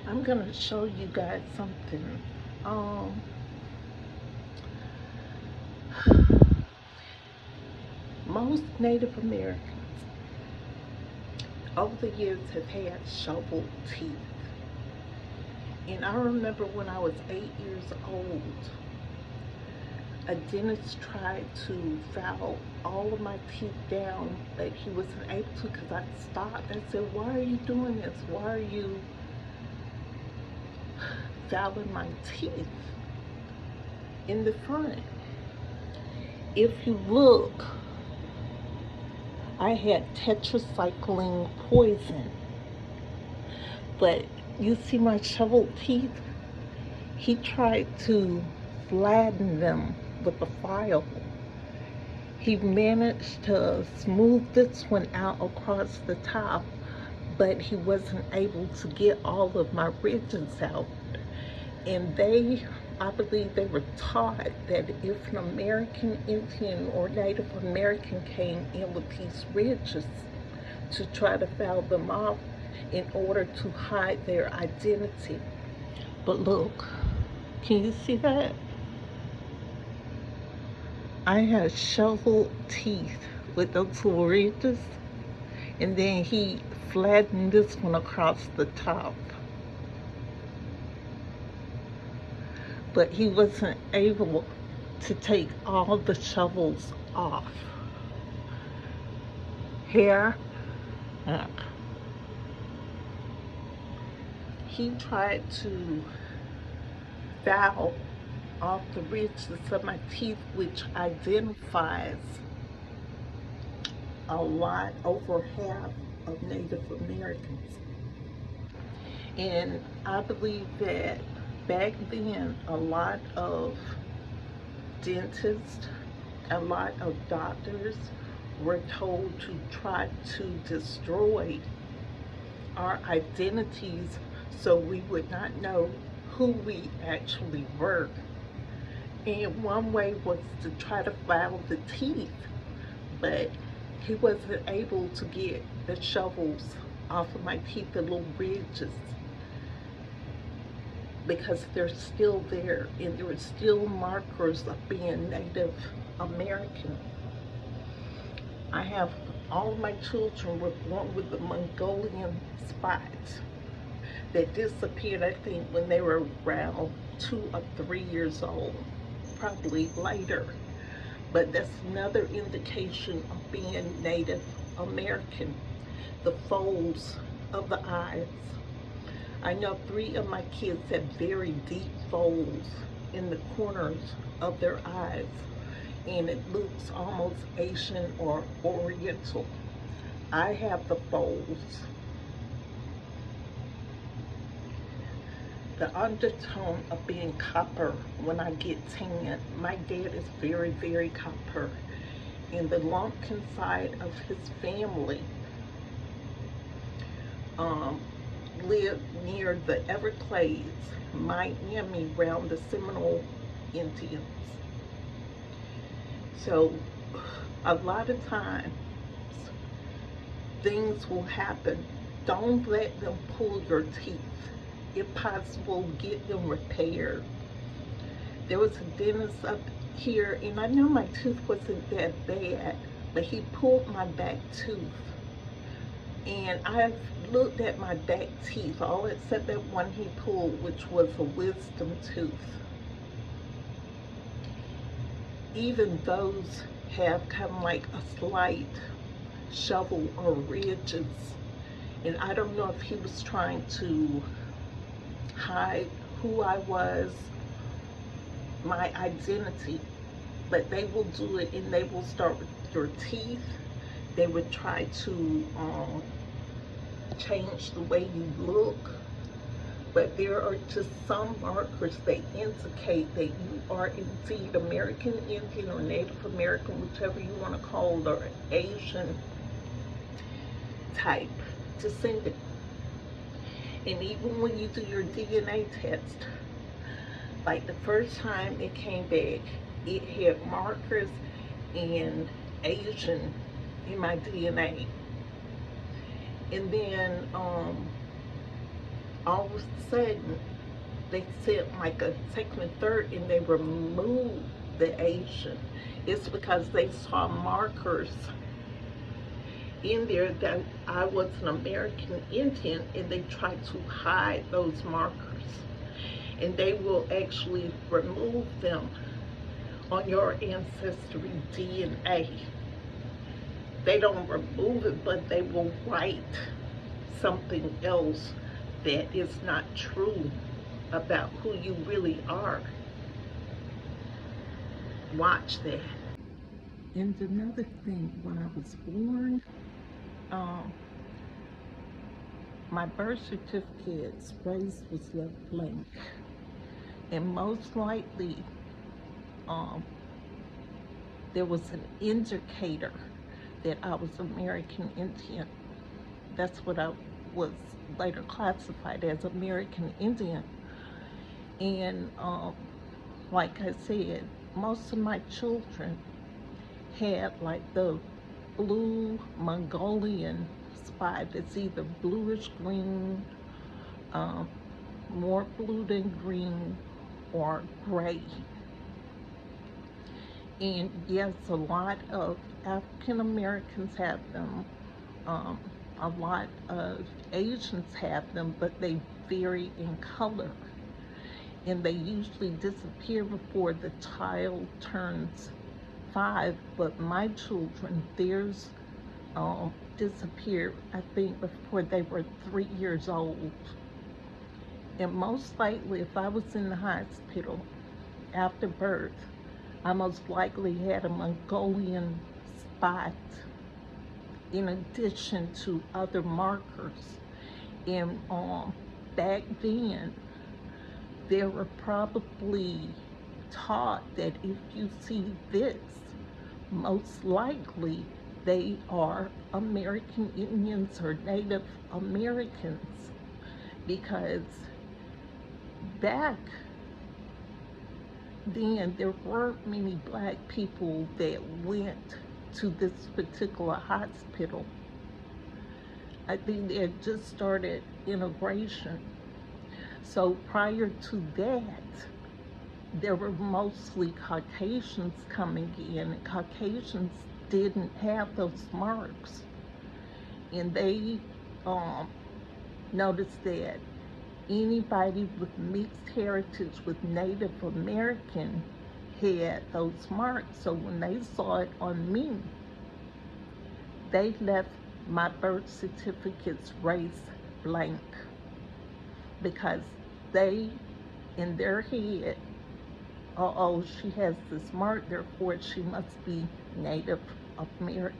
I'm gonna show you guys something. Um, Most Native Americans over the years have had shovel teeth. And I remember when I was 8 years old, a dentist tried to file all of my teeth down, but he wasn't able to because I stopped. I said, "Why are you doing this? Why are you filing my teeth in the front?" If you look, I had tetracycline poison, but you see my shovel teeth? He tried to flatten them with a file. He managed to smooth this one out across the top, but he wasn't able to get all of my ridges out. And I believe they were taught that if an American Indian or Native American came in with these ridges, to try to file them off in order to hide their identity. But look, can you see that? I had shovel teeth with those little ridges, and then he flattened this one across the top. But he wasn't able to take all the shovels off. Here, he tried to file off the ridges of my teeth, which identifies a lot over half of Native Americans. And I believe that back then, a lot of dentists, a lot of doctors were told to try to destroy our identities so we would not know who we actually were. And one way was to try to file the teeth, but he wasn't able to get the shovels off of my teeth, the little ridges, because they're still there and there are still markers of being Native American. I have all of my children were born with the Mongolian spots that disappeared, I think, when they were around 2 or 3 years old, probably later. But that's another indication of being Native American. The folds of the eyes. I know 3 of my kids have very deep folds in the corners of their eyes, and it looks almost Asian or Oriental. I have the folds. The undertone of being copper when I get tan. My dad is very, very copper. And the Lumpkin side of his family um, lived near the Everglades, Miami, around the Seminole Indians. So a lot of times things will happen. Don't let them pull your teeth. If possible, get them repaired. There was a dentist up here, and I know my tooth wasn't that bad, but he pulled my back tooth. And I've looked at my back teeth, all except that one he pulled, which was a wisdom tooth. Even those have kind of like a slight shovel or ridges. And I don't know if he was trying to hide who I was, my identity, but they will do it, and they will start with your teeth. They would try to change the way you look, but there are just some markers that indicate that you are indeed American Indian or Native American, whichever you want to call it, or Asian type descendant. And even when you do your DNA test, like the first time it came back, it had markers in Asian in my DNA. And then all of a sudden they said like a second and third, and they removed the Asian. It's because they saw markers in there that I was an American Indian, and they tried to hide those markers. And they will actually remove them on your ancestry DNA. They don't remove it, but they will write something else that is not true about who you really are. Watch that. And another thing, when I was born, um, my birth certificate's race was left blank. And most likely, um, there was an indicator that I was American Indian. That's what I was later classified as, American Indian. And like I said, most of my children had like the blue Mongolian spot that's either bluish green, um, more blue than green, or gray. And yes, a lot of African Americans have them. Um, a lot of Asians have them, but they vary in color. And they usually disappear before the child turns 5. But my children, theirs disappeared, I think, before they were 3 years old. And most likely, if I was in the hospital after birth, I most likely had a Mongolian spot in addition to other markers. And back then, they were probably taught that if you see this, most likely they are American Indians or Native Americans, because back then there weren't many black people that went to this particular hospital. I think they had just started integration. So prior to that, there were mostly Caucasians coming in, and Caucasians didn't have those marks. And they noticed that anybody with mixed heritage with Native American had those marks. So when they saw it on me, they left my birth certificate's race blank, because they, in their head, oh, she has this mark, therefore she must be Native American.